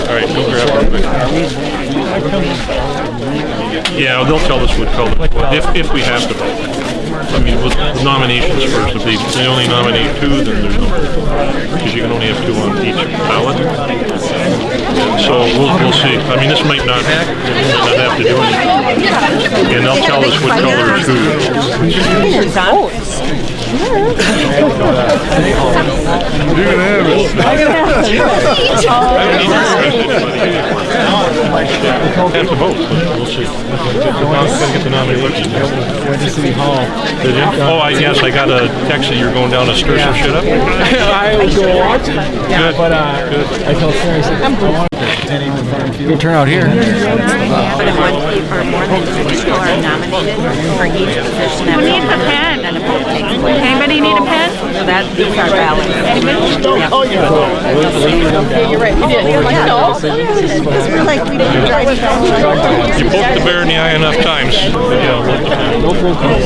Alright, go grab it. Yeah, they'll tell us what color, if we have to vote. I mean, with nominations first, if they only nominate two, then there's no, because you can only have two on each ballot. So we'll see. I mean, this might not have to do anything. And they'll tell us what color is who. You're gonna have it. Have to vote, but we'll see. Gotta get the nomination. Went to City Hall. Did you? Oh, I guess I got a text that you're going down to stir some shit up. I would go watch it. Good. But Good. I told Sarah, I said, I want good turnout here. But in one case, or more than two people are nominated for each position. Who needs a pen? Anybody need a pen? So that these are ballots. Yeah, you're right. We did. Because we're like, we didn't drive down. You poked the bear in the eye enough times. No phone calls.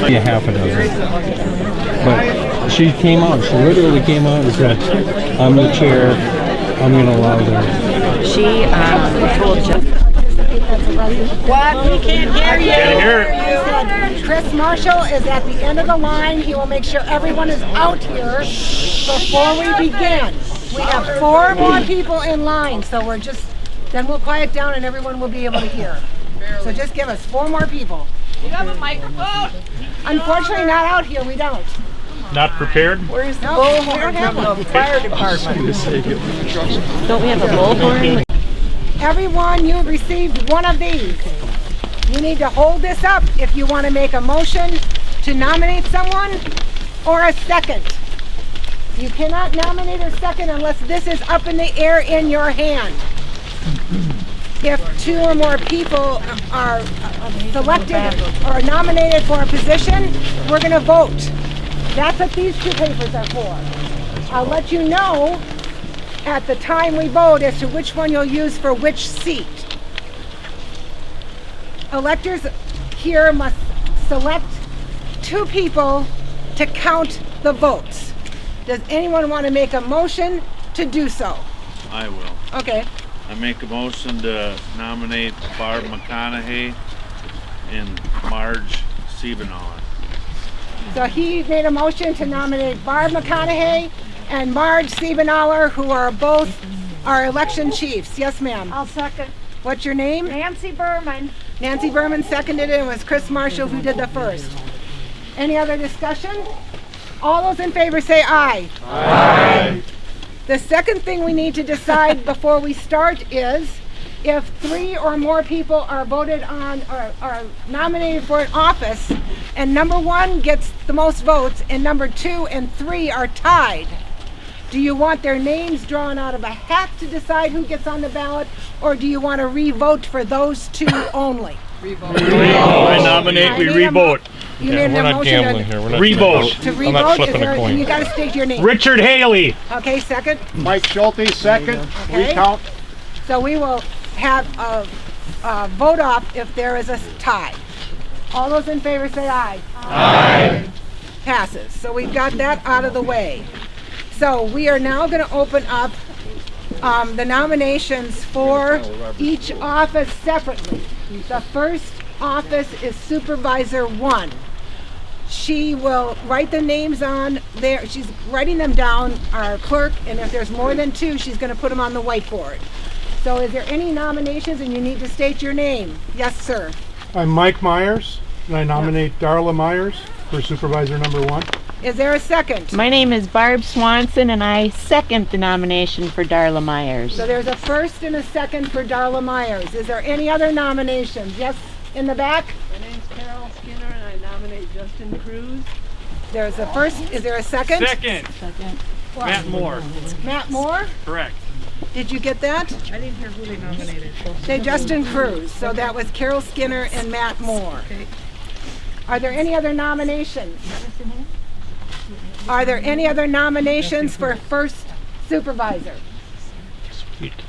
Maybe a half a dozen. But she came out. She literally came out and said, "I'm the chair. I'm going to allow them." She told Jeff. What? We can't hear you. Can't hear it. He said Chris Marshall is at the end of the line. He will make sure everyone is out here before we begin. We have 4 more people in line, so then we'll quiet down and everyone will be able to hear. So just give us 4 more people. You have a microphone? Unfortunately, not out here. We don't. Not prepared? Where's the bullhorn from the fire department? Don't we have a bullhorn? Everyone, you received one of these. You need to hold this up if you want to make a motion to nominate someone or a second. You cannot nominate a second unless this is up in the air in your hand. If 2 or more people are selected or nominated for a position, we're going to vote. That's what these 2 papers are for. I'll let you know at the time we vote as to which one you'll use for which seat. Electors here must select 2 people to count the votes. Does anyone want to make a motion to do so? I will. Okay. I make a motion to nominate Barb McConaughey and Marge Siebenauer. So he made a motion to nominate Barb McConaughey and Marge Siebenauer, who are both our election chiefs. Yes, ma'am. I'll second. What's your name? Nancy Berman. Nancy Berman seconded it, and it was Chris Marshall who did the first. Any other discussion? All those in favor say aye. Aye. The second thing we need to decide before we start is if 3 or more people are voted on or are nominated for an office and number 1 gets the most votes and number 2 and 3 are tied. Do you want their names drawn out of a hat to decide who gets on the ballot, or do you want to re-vote for those 2 only? I nominate we re-vote. You made We're a not motion gambling here. We're not re-vote. to I'm re-vote. not flipping a coin. You got to state your name. Richard Haley. Okay, second. Mike Schulte, second. Okay. Recount. So we will have a vote off if there is a tie. All those in favor say aye. Aye. Passes. So we've got that out of the way. So we are now going to open up the nominations for each office separately. The first office is Supervisor 1. She will write the names on there. She's writing them down, our clerk, and if there's more than 2, she's going to put them on the whiteboard. So is there any nominations, and you need to state your name? Yes, sir. I'm Mike Myers, and I nominate Darla Myers for Supervisor number 1. Is there a second? My name is Barb Swanson, and I second the nomination for Darla Myers. So there's a first and a second for Darla Myers. Is there any other nominations? Yes, in the back? My name's Carol Skinner, and I nominate Justin Cruz. There's a first. Is there a second? Second. Matt Moore. Matt Moore? Correct. Did you get that? I didn't hear who they nominated. Say Justin Cruz. So that was Carol Skinner and Matt Moore. Okay. Are there any other nominations? Are there any other nominations for first supervisor?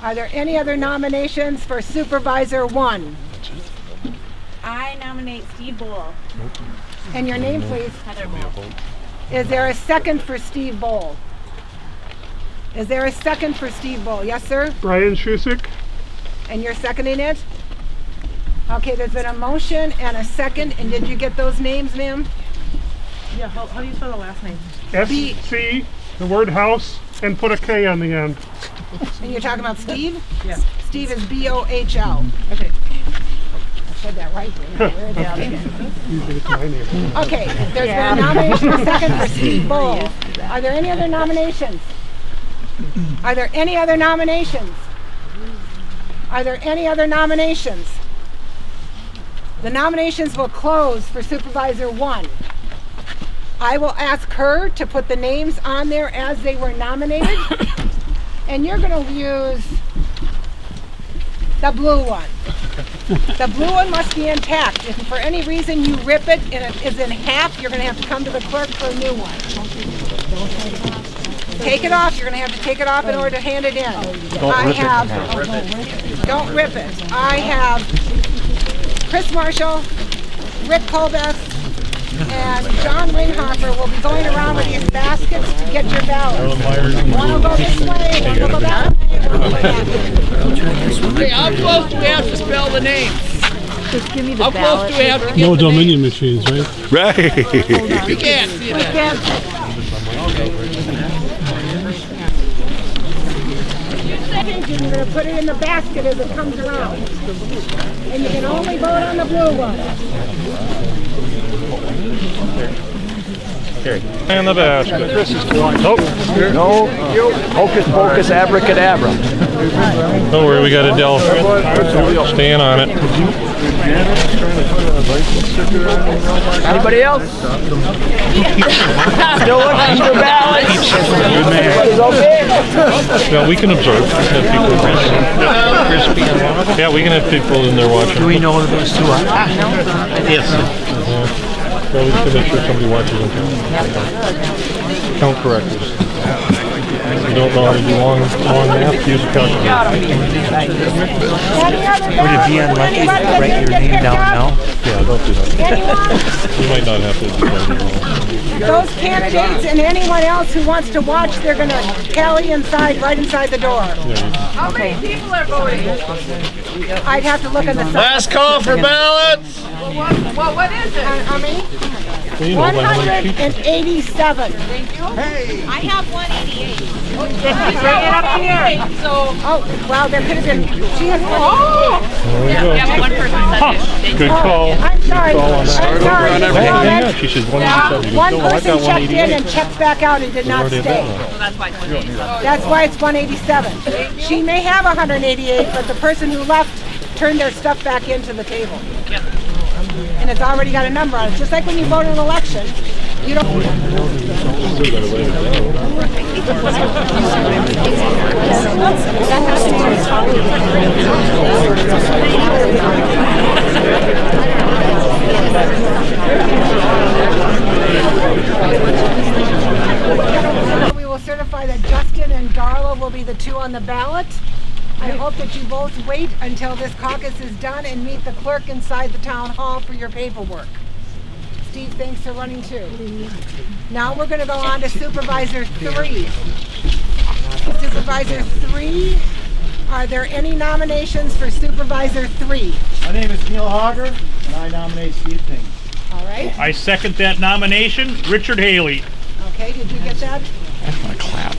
Are there any other nominations for Supervisor 1? I nominate Steve Bull. And your name, please. Heather Bull. Is there a second for Steve Bowl? Is there a second for Steve Bowl? Yes, sir? Brian Shusik. And you're seconding it? Okay, there's been a motion and a second, and did you get those names, ma'am? Yeah, how do you spell the last name? S-C, the word house, and put a K on the end. And you're talking about Steve? Yeah. Steve is B-O-H-L. Okay. I said that right. Where is it? Usually it's my name. Okay, there's been a nomination and a second for Steve Bowl. Are there any other nominations? Are there any other nominations? Are there any other nominations? The nominations will close for Supervisor 1. I will ask her to put the names on there as they were nominated. And you're going to use the blue one. The blue one must be intact. If for any reason you rip it and it is in half, you're going to have to come to the clerk for a new one. Take it off. You're going to have to take it off in order to hand it in. Don't rip it. I have Chris Marshall, Rick Colbeth, and John Ringhofer will be going around with these baskets to get your ballot. One will go this way, one will go that way, one will go that way. Hey, how close do we have to spell the name? Just give me the How ballot. close do we have to get No the name? Dominion machines, right? Right. We can't see that. You're going to put it in the basket as it comes around. And you can only vote on the blue one. And the basket. No. Hocus pocus abracadabra. Don't worry, we got Adele staying on it. Anybody else? Still looking for ballots? Everybody's okay? Well, we can observe. Have people yeah, we can have people in there watching. Do we know who those two are? Yes. Well, we can make sure somebody watches them. Count correctors. If you don't know how to do long math, use a calculator. Would it be unlucky to write your name down now? Yeah, don't do that. You might not have to do that. Those candidates and anyone else who wants to watch, they're going to tally inside, right inside the door. How many people are voting? I'd have to look on the side. Last call for ballots. Well, what is it? How many? Well, you know, by how many people- 187. I have 188. Bring it up here. Oh, wow, there could have been. She has 188. There we go. Yeah, one person said it. Good call. I'm sorry. Call on that. I'm sorry. Hang on, she says 187. One No, I person got checked in 188. and checked back out and did not Already stay. done that. So that's why it's 187. That's why it's 187. She may have 188, but the person who left turned their stuff back into the table. Yep. And it's already got a number on it. Just like when you vote in an election, you don't. We will certify that Justin and Darla will be the two on the ballot. I hope that you both wait until this caucus is done and meet the clerk inside the town hall for your paperwork. Steve, thanks for running too. Now we're going to go on to Supervisor 3. Supervisor 3, are there any nominations for Supervisor 3? My name is Neil Hogger, and I nominate Steve Ping. All right. I second that nomination. Richard Haley. Okay, did you get that? That's my clap.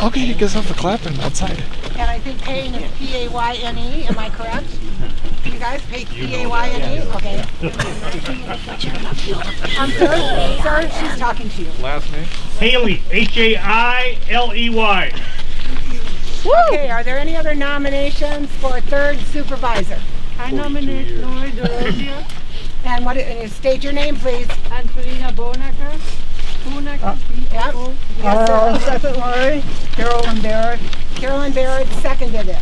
Okay, you guys have the clapping outside. And I think Payne is P-A-Y-N-E, am I correct? You guys pay P-A-Y-N-E? Okay. Sir, she's talking to you. Last name? Haley. H-A-I-L-E-Y. Okay, are there any other nominations for third supervisor? I nominate Lori Dorothea, And and you state your name, please. Antonina Bonacker, Yep. Yes, sir. second Lori, Carolyn Barrett. Carolyn Barrett seconded it.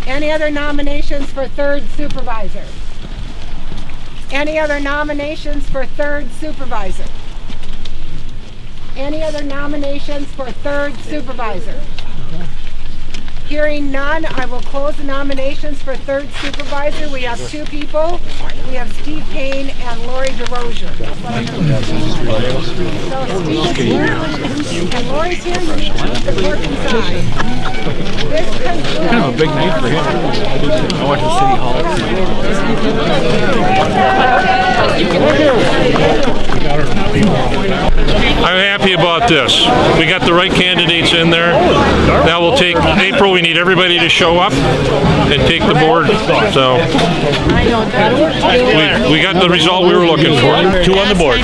Any other nominations for third supervisor? Any other nominations for third supervisor? Any other nominations for third supervisor? Hearing none, I will close the nominations for third supervisor. We have two people. We have Steve Payne and Lori DeRozier. So Steve is here, and Lori's here. You need to keep the clerk inside. This concludes. Kind of a big night for him. I went to City Hall. I'm happy about this. We got the right candidates in there. Now we'll take April. We need everybody to show up and take the board. So we got the result we were looking for. 2 on the board.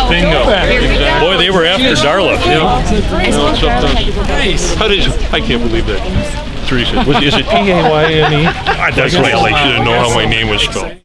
Bingo. Boy, they were after Darla. How did you, I can't believe that. Teresa, is it P-A-Y-N-E? That's right. I should have known how my name was spelled.